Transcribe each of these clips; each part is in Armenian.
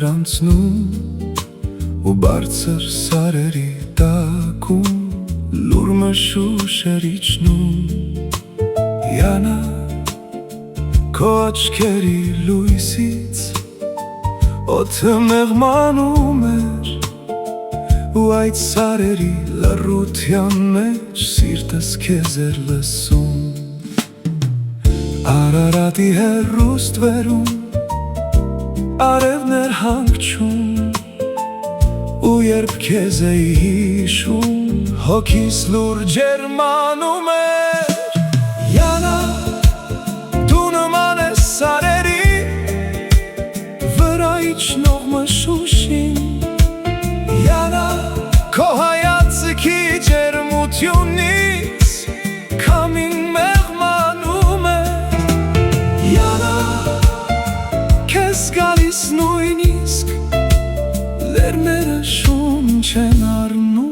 անցնում ու բարձր սարերի տակում լուր մշուշեր իջնում Յանա քո աչքերի լույսից օդը մեղմանում էր ու այդ սարերի լռության մեջ սիրտս քեզ էր լսում Արարատի հեռուստվերում արևներ հանգչում ու երբ քեզ էի հիշում հոգիս լուր ջերմանում էր Յանա դու նման ես սարերի վրա իջնող մշուշին Յանա քո հայացքի ջերմությունից քամին մեղմանում է Յանա քեզ գալիս նույնիսկ լերները շունչ են առնում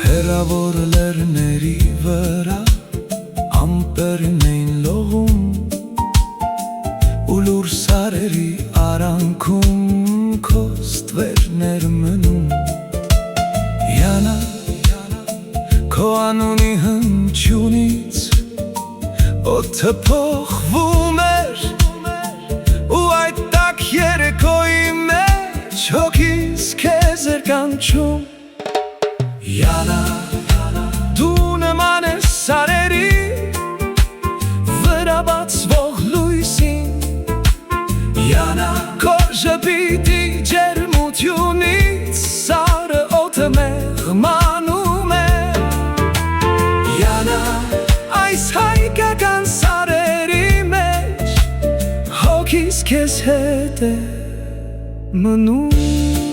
Հեռավոր լեռների վրա ամպերն էին լողում ու լուր սարերի արանքում քո ստվերներ մնում Յանա քո անունի հնչյունից օդը փոխվում էր ու այդ տաք երեկոյի մեջ հոգիս քեզ էր կանչում Յանա դու նման ես սարերի վրա բացվող լույսին Յանա քո ժպիտի ջերմությունից սարը օդը մեղմանում է Յանա այս հայկական սարերի մեջ հոգիս քեզ հետ է մնում